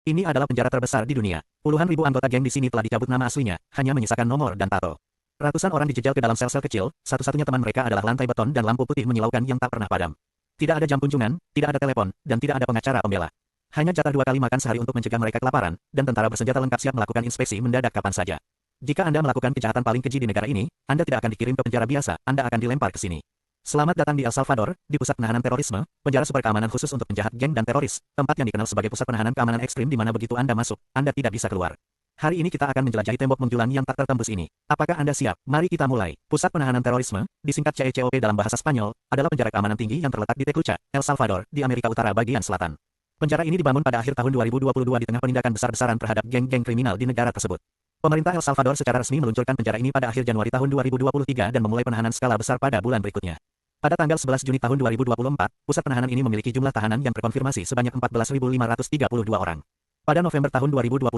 Ini adalah penjara terbesar di dunia. Puluhan ribu anggota geng di sini telah dicabut nama aslinya, hanya menyisakan nomor dan tato. Ratusan orang dijejel ke dalam sel-sel kecil, satu-satunya teman mereka adalah lantai beton dan lampu putih menyilaukan yang tak pernah padam. Tidak ada jam kunjungan, tidak ada telepon, dan tidak ada pengacara pembela. Hanya jatah 2 kali makan sehari untuk mencegah mereka kelaparan, dan tentara bersenjata lengkap siap melakukan inspeksi mendadak kapan saja. Jika Anda melakukan kejahatan paling keji di negara ini, Anda tidak akan dikirim ke penjara biasa, Anda akan dilempar ke sini. Selamat datang di El Salvador, di pusat penahanan terorisme, penjara super keamanan khusus untuk penjahat geng dan teroris, tempat yang dikenal sebagai pusat penahanan keamanan ekstrim di mana begitu Anda masuk, Anda tidak bisa keluar. Hari ini kita akan menjelajahi tembok menjulang yang tak tertembus ini. Apakah Anda siap? Mari kita mulai. Pusat Penahanan Terorisme, disingkat CECOP dalam bahasa Spanyol, adalah penjara keamanan tinggi yang terletak di Tecluca, El Salvador, di Amerika Utara bagian selatan. Penjara ini dibangun pada akhir tahun 2022 di tengah penindakan besar-besaran terhadap geng-geng kriminal di negara tersebut. Pemerintah El Salvador secara resmi meluncurkan penjara ini pada akhir Januari tahun 2023 dan memulai penahanan skala besar pada bulan berikutnya. Pada tanggal 11 Juni tahun 2024, pusat penahanan ini memiliki jumlah tahanan yang terkonfirmasi sebanyak 14.532 orang. Pada November tahun 2024,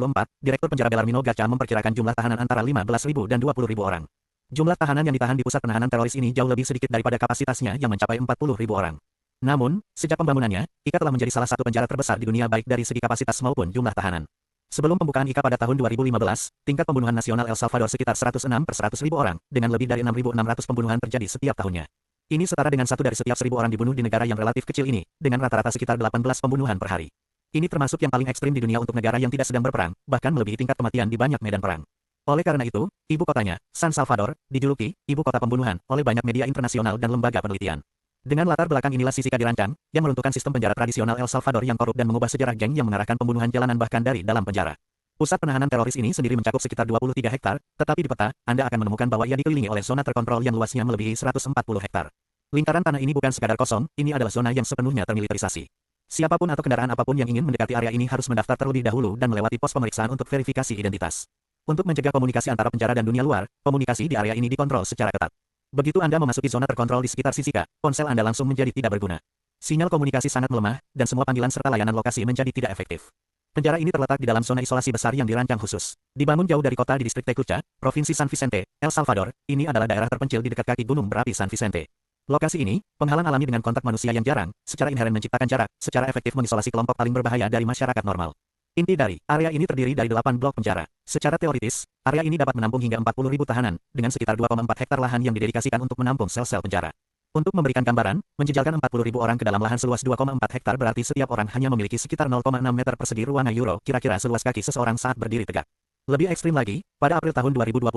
Direktur Penjara Belarmino Gacha memperkirakan jumlah tahanan antara 15.000 dan 20.000 orang. Jumlah tahanan yang ditahan di pusat penahanan teroris ini jauh lebih sedikit daripada kapasitasnya yang mencapai 40.000 orang. Namun, sejak pembangunannya, IKA telah menjadi salah satu penjara terbesar di dunia baik dari segi kapasitas maupun jumlah tahanan. Sebelum pembukaan IKA pada tahun 2015, tingkat pembunuhan nasional El Salvador sekitar 106 per 100.000 orang, dengan lebih dari 6.600 pembunuhan terjadi setiap tahunnya. Ini setara dengan 1 dari setiap 1.000 orang dibunuh di negara yang relatif kecil ini, dengan rata-rata sekitar 18 pembunuhan per hari. Ini termasuk yang paling ekstrim di dunia untuk negara yang tidak sedang berperang, bahkan melebihi tingkat kematian di banyak medan perang. Oleh karena itu, ibu kotanya, San Salvador, dijuluki ibu kota pembunuhan oleh banyak media internasional dan lembaga penelitian. Dengan latar belakang inilah Sisika dirancang, yang meruntuhkan sistem penjara tradisional El Salvador yang korup dan mengubah sejarah geng yang mengarahkan pembunuhan jalanan bahkan dari dalam penjara. Pusat penahanan teroris ini sendiri mencakup sekitar 23 hektar, tetapi di peta, Anda akan menemukan bahwa ia dikelilingi oleh zona terkontrol yang luasnya melebihi 140 hektar. Lingkaran tanah ini bukan sekadar kosong, ini adalah zona yang sepenuhnya termilitarisasi. Siapapun atau kendaraan apapun yang ingin mendekati area ini harus mendaftar terlebih dahulu dan melewati pos pemeriksaan untuk verifikasi identitas. Untuk mencegah komunikasi antara penjara dan dunia luar, komunikasi di area ini dikontrol secara ketat. Begitu Anda memasuki zona terkontrol di sekitar Sisika, ponsel Anda langsung menjadi tidak berguna. Sinyal komunikasi sangat melemah, dan semua panggilan serta layanan lokasi menjadi tidak efektif. Penjara ini terletak di dalam zona isolasi besar yang dirancang khusus. Dibangun jauh dari kota di distrik Tecluca, Provinsi San Vicente, El Salvador, ini adalah daerah terpencil di dekat kaki gunung berapi San Vicente. Lokasi ini, penghalang alami dengan kontak manusia yang jarang, secara inheren menciptakan jarak, secara efektif mengisolasi kelompok paling berbahaya dari masyarakat normal. Inti dari area ini terdiri dari 8 blok penjara. Secara teoritis, area ini dapat menampung hingga 40.000 tahanan, dengan sekitar 2,4 hektar lahan yang didedikasikan untuk menampung sel-sel penjara. Untuk memberikan gambaran, menjejalkan 40.000 orang ke dalam lahan seluas 2,4 hektar berarti setiap orang hanya memiliki sekitar 0,6 meter persegi ruangan euro, kira-kira seluas kaki seseorang saat berdiri tegak. Lebih ekstrim lagi, pada April tahun 2025,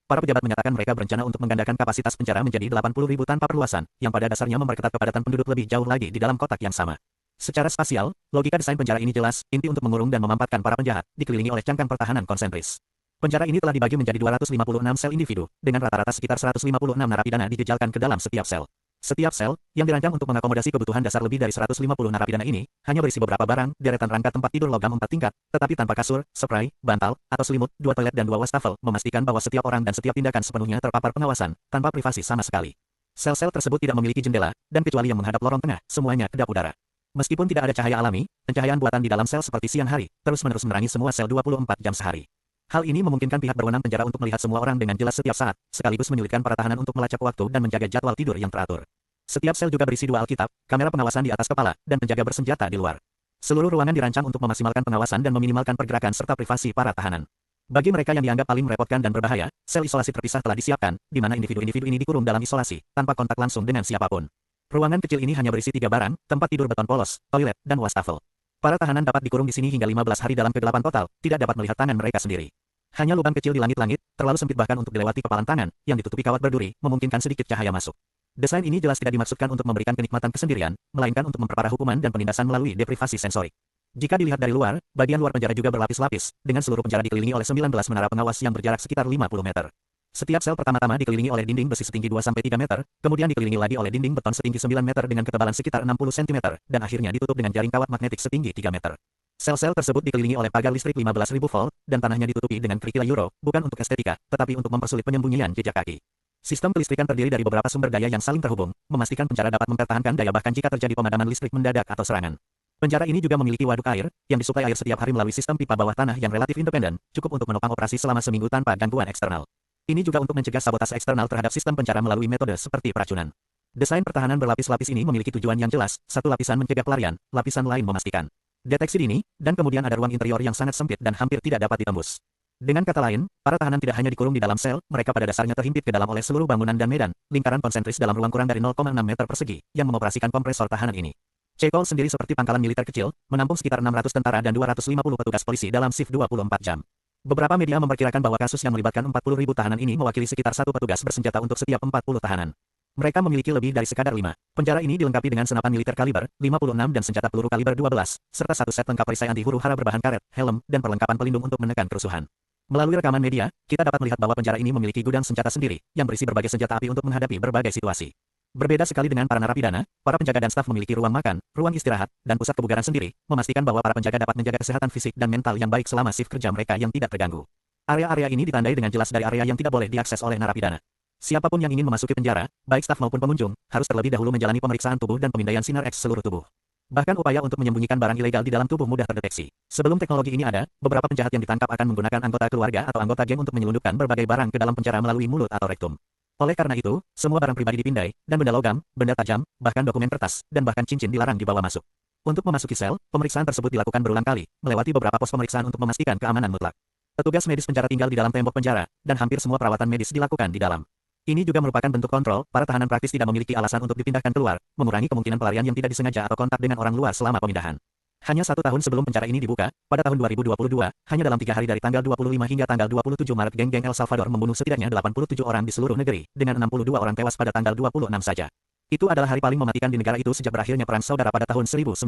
para pejabat menyatakan mereka berencana untuk menggandakan kapasitas penjara menjadi 80.000 tanpa perluasan, yang pada dasarnya memperketat kepadatan penduduk lebih jauh lagi di dalam kotak yang sama. Secara spasial, logika desain penjara ini jelas, inti untuk mengurung dan memampatkan para penjahat, dikelilingi oleh cangkang pertahanan konsentris. Penjara ini telah dibagi menjadi 256 sel individu, dengan rata-rata sekitar 156 narapidana dijejalkan ke dalam setiap sel. Setiap sel, yang dirancang untuk mengakomodasi kebutuhan dasar lebih dari 150 narapidana ini, hanya berisi beberapa barang, deretan rangka tempat tidur logam 4 tingkat, tetapi tanpa kasur, spray, bantal, atau selimut, 2 toilet dan 2 wastafel, memastikan bahwa setiap orang dan setiap tindakan sepenuhnya terpapar pengawasan, tanpa privasi sama sekali. Sel-sel tersebut tidak memiliki jendela, dan kecuali yang menghadap lorong tengah, semuanya kedap udara. Meskipun tidak ada cahaya alami, pencahayaan buatan di dalam sel seperti siang hari, terus-menerus menerangi semua sel 24 jam sehari. Hal ini memungkinkan pihak berwenang penjara untuk melihat semua orang dengan jelas setiap saat, sekaligus menyulitkan para tahanan untuk melacak waktu dan menjaga jadwal tidur yang teratur. Setiap sel juga berisi 2 Alkitab, kamera pengawasan di atas kepala, dan penjaga bersenjata di luar. Seluruh ruangan dirancang untuk memaksimalkan pengawasan dan meminimalkan pergerakan serta privasi para tahanan. Bagi mereka yang dianggap paling merepotkan dan berbahaya, sel isolasi terpisah telah disiapkan, di mana individu-individu ini dikurung dalam isolasi, tanpa kontak langsung dengan siapapun. Ruangan kecil ini hanya berisi 3 barang, tempat tidur beton polos, toilet, dan wastafel. Para tahanan dapat dikurung di sini hingga 15 hari dalam kegelapan total, tidak dapat melihat tangan mereka sendiri. Hanya lubang kecil di langit-langit, terlalu sempit bahkan untuk dilewati kepalan tangan, yang ditutupi kawat berduri, memungkinkan sedikit cahaya masuk. Desain ini jelas tidak dimaksudkan untuk memberikan kenikmatan kesendirian, melainkan untuk memperparah hukuman dan penindasan melalui deprivasi sensorik. Jika dilihat dari luar, bagian luar penjara juga berlapis-lapis, dengan seluruh penjara dikelilingi oleh 19 menara pengawas yang berjarak sekitar 50 meter. Setiap sel pertama-tama dikelilingi oleh dinding besi setinggi 2-3 meter, kemudian dikelilingi lagi oleh dinding beton setinggi 9 meter dengan ketebalan sekitar 60 cm, dan akhirnya ditutup dengan jaring kawat magnetik setinggi 3 meter. Sel-sel tersebut dikelilingi oleh pagar listrik 15.000 volt, dan tanahnya ditutupi dengan kerikil euro, bukan untuk estetika, tetapi untuk mempersulit penyembunyian jejak kaki. Sistem kelistrikan terdiri dari beberapa sumber daya yang saling terhubung, memastikan penjara dapat mempertahankan daya bahkan jika terjadi pemadaman listrik mendadak atau serangan. Penjara ini juga memiliki waduk air, yang disuplai air setiap hari melalui sistem pipa bawah tanah yang relatif independen, cukup untuk menopang operasi selama seminggu tanpa gangguan eksternal. Ini juga untuk mencegah sabotase eksternal terhadap sistem penjara melalui metode seperti peracunan. Desain pertahanan berlapis-lapis ini memiliki tujuan yang jelas, satu lapisan mencegah pelarian, lapisan lain memastikan. deteksi dini, dan kemudian ada ruang interior yang sangat sempit dan hampir tidak dapat ditembus. Dengan kata lain, para tahanan tidak hanya dikurung di dalam sel, mereka pada dasarnya terhimpit ke dalam oleh seluruh bangunan dan medan, lingkaran konsentris dalam ruang kurang dari 0,6 meter persegi, yang mengoperasikan kompresor tahanan ini. Cekol sendiri seperti pangkalan militer kecil, menampung sekitar 600 tentara dan 250 petugas polisi dalam shift 24 jam. Beberapa media memperkirakan bahwa kasus yang melibatkan 40.000 tahanan ini mewakili sekitar satu petugas bersenjata untuk setiap 40 tahanan. Mereka memiliki lebih dari sekadar 5. Penjara ini dilengkapi dengan senapan militer kaliber 56 dan senjata peluru kaliber 12, serta satu set lengkap perisai anti huru-hara berbahan karet, helm, dan perlengkapan pelindung untuk menekan kerusuhan. Melalui rekaman media, kita dapat melihat bahwa penjara ini memiliki gudang senjata sendiri, yang berisi berbagai senjata api untuk menghadapi berbagai situasi. Berbeda sekali dengan para narapidana, para penjaga dan staf memiliki ruang makan, ruang istirahat, dan pusat kebugaran sendiri, memastikan bahwa para penjaga dapat menjaga kesehatan fisik dan mental yang baik selama shift kerja mereka yang tidak terganggu. Area-area ini ditandai dengan jelas dari area yang tidak boleh diakses oleh narapidana. Siapapun yang ingin memasuki penjara, baik staf maupun pengunjung, harus terlebih dahulu menjalani pemeriksaan tubuh dan pemindaian sinar X seluruh tubuh. Bahkan upaya untuk menyembunyikan barang ilegal di dalam tubuh mudah terdeteksi. Sebelum teknologi ini ada, beberapa penjahat yang ditangkap akan menggunakan anggota keluarga atau anggota geng untuk menyelundupkan berbagai barang ke dalam penjara melalui mulut atau rektum. Oleh karena itu, semua barang pribadi dipindai, dan benda logam, benda tajam, bahkan dokumen kertas, dan bahkan cincin dilarang dibawa masuk. Untuk memasuki sel, pemeriksaan tersebut dilakukan berulang kali, melewati beberapa pos pemeriksaan untuk memastikan keamanan mutlak. Petugas medis penjara tinggal di dalam tembok penjara, dan hampir semua perawatan medis dilakukan di dalam. Ini juga merupakan bentuk kontrol, para tahanan praktis tidak memiliki alasan untuk dipindahkan keluar, mengurangi kemungkinan pelarian yang tidak disengaja atau kontak dengan orang luar selama pemindahan. Hanya 1 tahun sebelum penjara ini dibuka, pada tahun 2022, hanya dalam 3 hari dari tanggal 25 hingga tanggal 27 Maret geng-geng El Salvador membunuh setidaknya 87 orang di seluruh negeri, dengan 62 orang tewas pada tanggal 26 saja. Itu adalah hari paling mematikan di negara itu sejak berakhirnya Perang Saudara pada tahun 1992.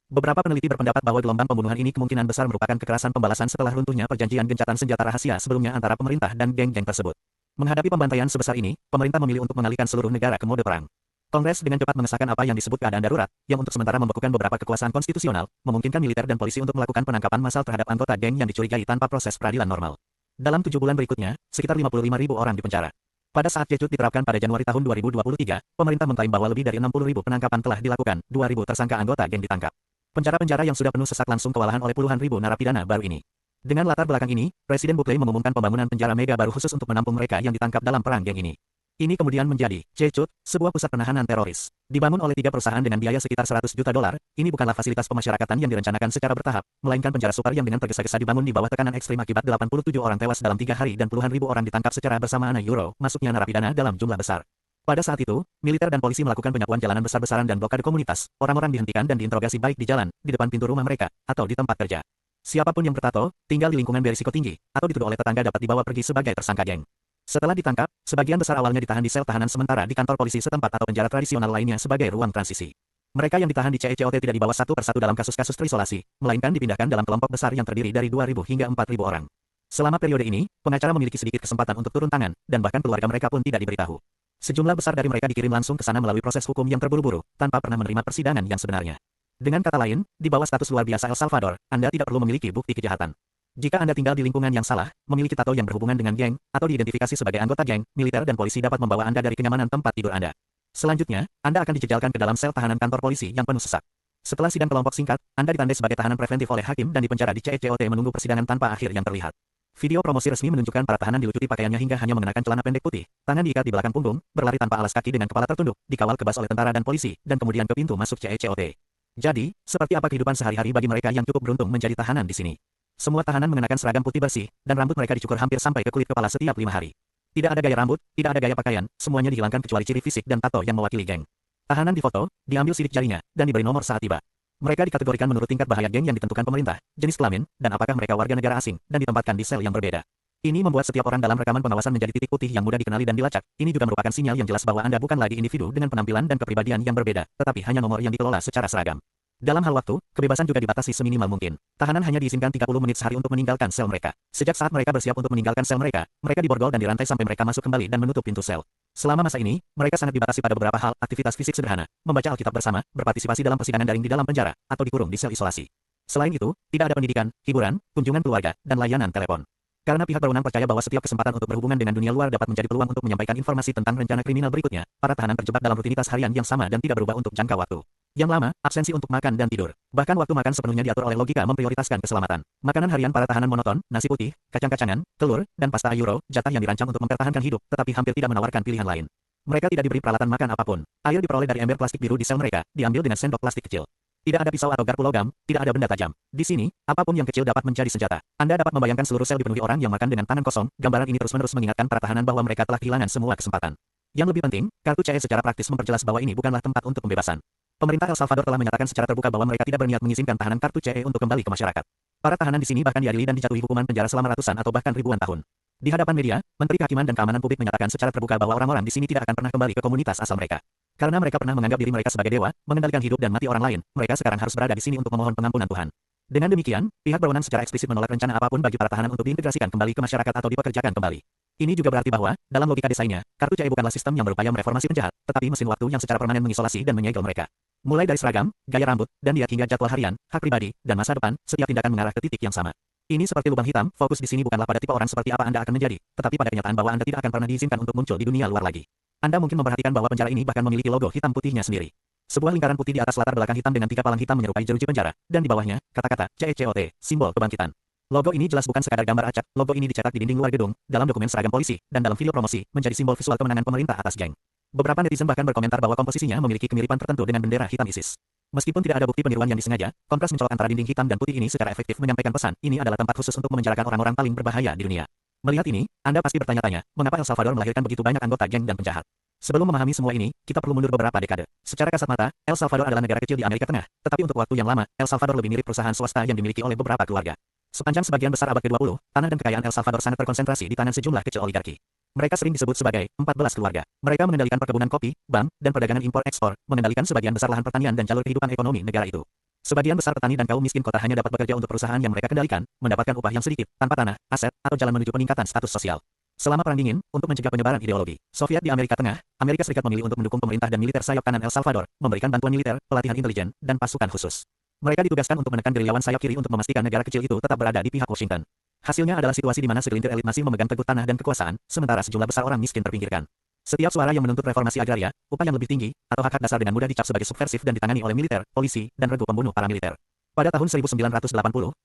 Beberapa peneliti berpendapat bahwa gelombang pembunuhan ini kemungkinan besar merupakan kekerasan pembalasan setelah runtuhnya perjanjian gencatan senjata rahasia sebelumnya antara pemerintah dan geng-geng tersebut. Menghadapi pembantaian sebesar ini, pemerintah memilih untuk mengalihkan seluruh negara ke mode perang. Kongres dengan cepat mengesahkan apa yang disebut keadaan darurat, yang untuk sementara membekukan beberapa kekuasaan konstitusional, memungkinkan militer dan polisi untuk melakukan penangkapan massal terhadap anggota geng yang dicurigai tanpa proses peradilan normal. Dalam 7 bulan berikutnya, sekitar 55.000 orang dipenjara. Pada saat Jecut diterapkan pada Januari tahun 2023, pemerintah mengklaim bahwa lebih dari 60.000 penangkapan telah dilakukan, 2.000 tersangka anggota geng ditangkap. Penjara-penjara yang sudah penuh sesak langsung kewalahan oleh puluhan ribu narapidana baru ini. Dengan latar belakang ini, Presiden Buckley mengumumkan pembangunan penjara mega baru khusus untuk menampung mereka yang ditangkap dalam perang geng ini. Ini kemudian menjadi Jecut, sebuah pusat penahanan teroris. Dibangun oleh 3 perusahaan dengan biaya sekitar $100 juta, ini bukanlah fasilitas pemasyarakatan yang direncanakan secara bertahap, melainkan penjara super yang dengan tergesa-gesa dibangun di bawah tekanan ekstrim akibat 87 orang tewas dalam 3 hari dan puluhan ribu orang ditangkap secara bersamaan. Masuknya narapidana dalam jumlah besar. Pada saat itu, militer dan polisi melakukan penyapuan jalanan besar-besaran dan blokade komunitas. Orang-orang dihentikan dan diinterogasi baik di jalan, di depan pintu rumah mereka, atau di tempat kerja. Siapapun yang bertato, tinggal di lingkungan berisiko tinggi, atau dituduh oleh tetangga dapat dibawa pergi sebagai tersangka geng. Setelah ditangkap, sebagian besar awalnya ditahan di sel tahanan sementara di kantor polisi setempat atau penjara tradisional lainnya sebagai ruang transisi. Mereka yang ditahan di CECOT tidak dibawa satu persatu dalam kasus-kasus terisolasi, melainkan dipindahkan dalam kelompok besar yang terdiri dari 2.000 hingga 4.000 orang. Selama periode ini, pengacara memiliki sedikit kesempatan untuk turun tangan, dan bahkan keluarga mereka pun tidak diberitahu. Sejumlah besar dari mereka dikirim langsung ke sana melalui proses hukum yang terburu-buru, tanpa pernah menerima persidangan yang sebenarnya. Dengan kata lain, di bawah status luar biasa El Salvador, Anda tidak perlu memiliki bukti kejahatan. Jika Anda tinggal di lingkungan yang salah, memiliki tato yang berhubungan dengan geng, atau diidentifikasi sebagai anggota geng, militer dan polisi dapat membawa Anda dari kenyamanan tempat tidur Anda. Selanjutnya, Anda akan dijejalkan ke dalam sel tahanan kantor polisi yang penuh sesak. Setelah sidang kelompok singkat, Anda ditandai sebagai tahanan preventif oleh hakim dan dipenjara di CECOT menunggu persidangan tanpa akhir yang terlihat. Video promosi resmi menunjukkan para tahanan dilucuti pakaiannya hingga hanya mengenakan celana pendek putih, tangan diikat di belakang punggung, berlari tanpa alas kaki dengan kepala tertunduk, dikawal kebas oleh tentara dan polisi, dan kemudian ke pintu masuk CECOT. Jadi, seperti apa kehidupan sehari-hari bagi mereka yang cukup beruntung menjadi tahanan di sini? Semua tahanan mengenakan seragam putih bersih, dan rambut mereka dicukur hampir sampai ke kulit kepala setiap 5 hari. Tidak ada gaya rambut, tidak ada gaya pakaian, semuanya dihilangkan kecuali ciri fisik dan tato yang mewakili geng. Tahanan difoto, diambil sidik jarinya, dan diberi nomor saat tiba. Mereka dikategorikan menurut tingkat bahaya geng yang ditentukan pemerintah, jenis kelamin, dan apakah mereka warga negara asing, dan ditempatkan di sel yang berbeda. Ini membuat setiap orang dalam rekaman pengawasan menjadi titik putih yang mudah dikenali dan dilacak. Ini juga merupakan sinyal yang jelas bahwa Anda bukan lagi individu dengan penampilan dan kepribadian yang berbeda, tetapi hanya nomor yang dikelola secara seragam. Dalam hal waktu, kebebasan juga dibatasi seminimal mungkin. Tahanan hanya diizinkan 30 menit sehari untuk meninggalkan sel mereka. Sejak saat mereka bersiap untuk meninggalkan sel mereka, mereka diborgol dan dirantai sampai mereka masuk kembali dan menutup pintu sel. Selama masa ini, mereka sangat dibatasi pada beberapa hal, aktivitas fisik sederhana, membaca Alkitab bersama, berpartisipasi dalam persidangan daring di dalam penjara, atau dikurung di sel isolasi. Selain itu, tidak ada pendidikan, hiburan, kunjungan keluarga, dan layanan telepon. Karena pihak berwenang percaya bahwa setiap kesempatan untuk berhubungan dengan dunia luar dapat menjadi peluang untuk menyampaikan informasi tentang rencana kriminal berikutnya, para tahanan terjebak dalam rutinitas harian yang sama dan tidak berubah untuk jangka waktu yang lama, absensi untuk makan dan tidur. Bahkan waktu makan sepenuhnya diatur oleh logika memprioritaskan keselamatan. Makanan harian para tahanan monoton, nasi putih, kacang-kacangan, telur, dan pasta euro, jatah yang dirancang untuk mempertahankan hidup, tetapi hampir tidak menawarkan pilihan lain. Mereka tidak diberi peralatan makan apapun. Air diperoleh dari ember plastik biru di sel mereka, diambil dengan sendok plastik kecil. Tidak ada pisau atau garpu logam, tidak ada benda tajam. Di sini, apapun yang kecil dapat menjadi senjata. Anda dapat membayangkan seluruh sel dipenuhi orang yang makan dengan tangan kosong. Gambaran ini terus-menerus mengingatkan para tahanan bahwa mereka telah kehilangan semua kesempatan. Yang lebih penting, kartu CE secara praktis memperjelas bahwa ini bukanlah tempat untuk pembebasan. Pemerintah El Salvador telah menyatakan secara terbuka bahwa mereka tidak berniat mengizinkan tahanan kartu CE untuk kembali ke masyarakat. Para tahanan di sini bahkan diadili dan dijatuhi hukuman penjara selama ratusan atau bahkan ribuan tahun. Di hadapan media, Menteri Kehakiman dan Keamanan Publik menyatakan secara terbuka bahwa orang-orang di sini tidak akan pernah kembali ke komunitas asal mereka. Karena mereka pernah menganggap diri mereka sebagai dewa, mengendalikan hidup dan mati orang lain, mereka sekarang harus berada di sini untuk memohon pengampunan Tuhan. Dengan demikian, pihak berwenang secara eksplisit menolak rencana apapun bagi para tahanan untuk diintegrasikan kembali ke masyarakat atau dipekerjakan kembali. Ini juga berarti bahwa, dalam logika desainnya, kartu CE bukanlah sistem yang berupaya mereformasi penjahat, tetapi mesin waktu yang secara permanen mengisolasi dan menyegel mereka. Mulai dari seragam, gaya rambut, dan diet hingga jadwal harian, hak pribadi, dan masa depan, setiap tindakan mengarah ke titik yang sama. Ini seperti lubang hitam, fokus di sini bukanlah pada tipe orang seperti apa Anda akan menjadi, tetapi pada kenyataan bahwa Anda tidak akan pernah diizinkan untuk muncul di dunia luar lagi. Anda mungkin memperhatikan bahwa penjara ini bahkan memiliki logo hitam putihnya sendiri. Sebuah lingkaran putih di atas latar belakang hitam dengan 3 palang hitam menyerupai jeruji penjara, dan di bawahnya, kata-kata CECOT, simbol kebangkitan. Logo ini jelas bukan sekadar gambar acak, logo ini dicetak di dinding luar gedung, dalam dokumen seragam polisi, dan dalam video promosi, menjadi simbol visual kemenangan pemerintah atas geng. Beberapa netizen bahkan berkomentar bahwa komposisinya memiliki kemiripan tertentu dengan bendera hitam ISIS. Meskipun tidak ada bukti peniruan yang disengaja, kontras mencolok antara dinding hitam dan putih ini secara efektif menyampaikan pesan, ini adalah tempat khusus untuk memenjarakan orang-orang paling berbahaya di dunia. Melihat ini, Anda pasti bertanya-tanya, mengapa El Salvador melahirkan begitu banyak anggota geng dan penjahat? Sebelum memahami semua ini, kita perlu mundur beberapa dekade. Secara kasat mata, El Salvador adalah negara kecil di Amerika Tengah, tetapi untuk waktu yang lama, El Salvador lebih mirip perusahaan swasta yang dimiliki oleh beberapa keluarga. Sepanjang sebagian besar abad ke-20, tanah dan kekayaan El Salvador sangat terkonsentrasi di tangan sejumlah kecil oligarki. Mereka sering disebut sebagai 14 keluarga. Mereka mengendalikan perkebunan kopi, bank, dan perdagangan impor-ekspor, mengendalikan sebagian besar lahan pertanian dan jalur kehidupan ekonomi negara itu. Sebagian besar petani dan kaum miskin kota hanya dapat bekerja untuk perusahaan yang mereka kendalikan, mendapatkan upah yang sedikit, tanpa tanah, aset, atau jalan menuju peningkatan status sosial. Selama Perang Dingin, untuk mencegah penyebaran ideologi Soviet di Amerika Tengah, Amerika Serikat memilih untuk mendukung pemerintah dan militer sayap kanan El Salvador, memberikan bantuan militer, pelatihan intelijen, dan pasukan khusus. Mereka ditugaskan untuk menekan gerilyawan sayap kiri untuk memastikan negara kecil itu tetap berada di pihak Washington. Hasilnya adalah situasi di mana segelintir elit masih memegang teguh tanah dan kekuasaan, sementara sejumlah besar orang miskin terpinggirkan. Setiap suara yang menuntut reformasi agraria, upah yang lebih tinggi, atau hak-hak dasar dengan mudah dicap sebagai subversif dan ditangani oleh militer, polisi, dan regu pembunuh paramiliter. Pada tahun 1980,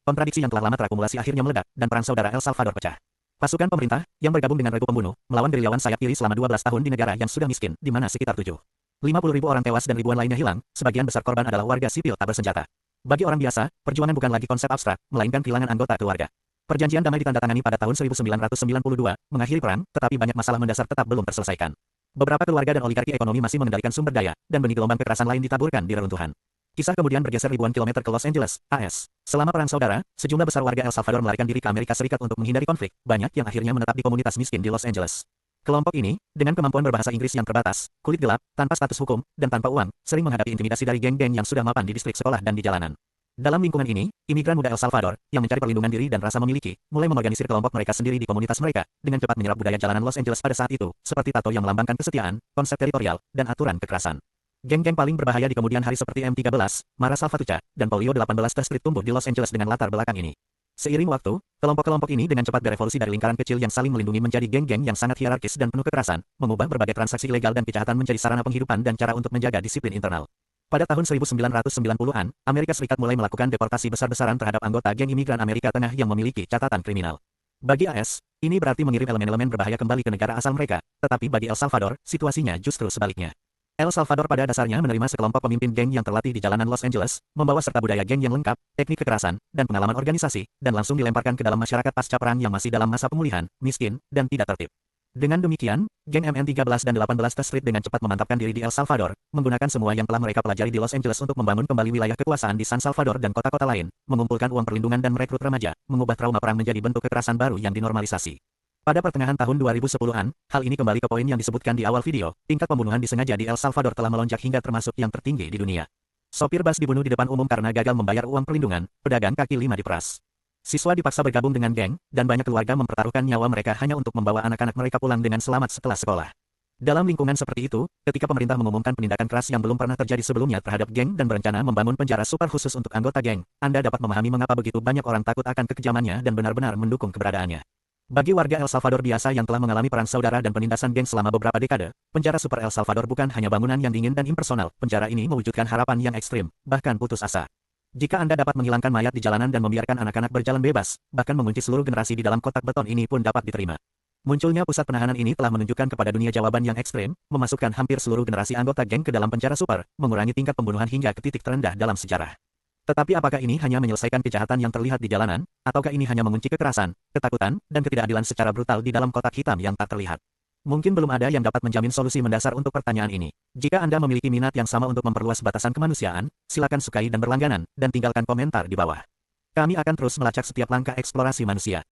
kontradiksi yang telah lama terakumulasi akhirnya meledak, dan perang saudara El Salvador pecah. Pasukan pemerintah, yang bergabung dengan regu pembunuh, melawan gerilyawan sayap kiri selama 12 tahun di negara yang sudah miskin, di mana sekitar 50.000 orang tewas dan ribuan lainnya hilang, sebagian besar korban adalah warga sipil tak bersenjata. Bagi orang biasa, perjuangan bukan lagi konsep abstrak, melainkan kehilangan anggota keluarga. Perjanjian damai ditandatangani pada tahun 1992, mengakhiri perang, tetapi banyak masalah mendasar tetap belum terselesaikan. Beberapa keluarga dan oligarki ekonomi masih mengendalikan sumber daya, dan benih gelombang kekerasan lain ditaburkan di reruntuhan. Kisah kemudian bergeser ribuan kilometer ke Los Angeles, AS. Selama Perang Saudara, sejumlah besar warga El Salvador melarikan diri ke Amerika Serikat untuk menghindari konflik, banyak yang akhirnya menetap di komunitas miskin di Los Angeles. Kelompok ini, dengan kemampuan berbahasa Inggris yang terbatas, kulit gelap, tanpa status hukum, dan tanpa uang, sering menghadapi intimidasi dari geng-geng yang sudah mapan di distrik sekolah dan di jalanan. Dalam lingkungan ini, imigran muda El Salvador, yang mencari perlindungan diri dan rasa memiliki, mulai mengorganisir kelompok mereka sendiri di komunitas mereka, dengan cepat menyerap budaya jalanan Los Angeles pada saat itu, seperti tato yang melambangkan kesetiaan, konsep teritorial, dan aturan kekerasan. Geng-geng paling berbahaya di kemudian hari seperti M13, Mara Salvatrucha, dan Polio 18 Street tumbuh di Los Angeles dengan latar belakang ini. Seiring waktu, kelompok-kelompok ini dengan cepat berevolusi dari lingkaran kecil yang saling melindungi menjadi geng-geng yang sangat hierarkis dan penuh kekerasan, mengubah berbagai transaksi ilegal dan kejahatan menjadi sarana penghidupan dan cara untuk menjaga disiplin internal. Pada tahun 1990-an, Amerika Serikat mulai melakukan deportasi besar-besaran terhadap anggota geng imigran Amerika Tengah yang memiliki catatan kriminal. Bagi AS, ini berarti mengirim elemen-elemen berbahaya kembali ke negara asal mereka, tetapi bagi El Salvador, situasinya justru sebaliknya. El Salvador pada dasarnya menerima sekelompok pemimpin geng yang terlatih di jalanan Los Angeles, membawa serta budaya geng yang lengkap, teknik kekerasan, dan pengalaman organisasi, dan langsung dilemparkan ke dalam masyarakat pasca perang yang masih dalam masa pemulihan, miskin, dan tidak tertib. Dengan demikian, geng MN13 dan 18 Street dengan cepat memantapkan diri di El Salvador, menggunakan semua yang telah mereka pelajari di Los Angeles untuk membangun kembali wilayah kekuasaan di San Salvador dan kota-kota lain, mengumpulkan uang perlindungan dan merekrut remaja, mengubah trauma perang menjadi bentuk kekerasan baru yang dinormalisasi. Pada pertengahan tahun 2010-an, hal ini kembali ke poin yang disebutkan di awal video, tingkat pembunuhan disengaja di El Salvador telah melonjak hingga termasuk yang tertinggi di dunia. Sopir bus dibunuh di depan umum karena gagal membayar uang perlindungan, pedagang kaki lima diperas. Siswa dipaksa bergabung dengan geng, dan banyak keluarga mempertaruhkan nyawa mereka hanya untuk membawa anak-anak mereka pulang dengan selamat setelah sekolah. Dalam lingkungan seperti itu, ketika pemerintah mengumumkan penindakan keras yang belum pernah terjadi sebelumnya terhadap geng dan berencana membangun penjara super khusus untuk anggota geng, Anda dapat memahami mengapa begitu banyak orang takut akan kekejamannya dan benar-benar mendukung keberadaannya. Bagi warga El Salvador biasa yang telah mengalami perang saudara dan penindasan geng selama beberapa dekade, penjara super El Salvador bukan hanya bangunan yang dingin dan impersonal, penjara ini mewujudkan harapan yang ekstrim, bahkan putus asa. Jika Anda dapat menghilangkan mayat di jalanan dan membiarkan anak-anak berjalan bebas, bahkan mengunci seluruh generasi di dalam kotak beton ini pun dapat diterima. Munculnya pusat penahanan ini telah menunjukkan kepada dunia jawaban yang ekstrem, memasukkan hampir seluruh generasi anggota geng ke dalam penjara super, mengurangi tingkat pembunuhan hingga ke titik terendah dalam sejarah. Tetapi apakah ini hanya menyelesaikan kejahatan yang terlihat di jalanan, ataukah ini hanya mengunci kekerasan, ketakutan, dan ketidakadilan secara brutal di dalam kotak hitam yang tak terlihat? Mungkin belum ada yang dapat menjamin solusi mendasar untuk pertanyaan ini. Jika Anda memiliki minat yang sama untuk memperluas batasan kemanusiaan, silakan sukai dan berlangganan, dan tinggalkan komentar di bawah. Kami akan terus melacak setiap langkah eksplorasi manusia.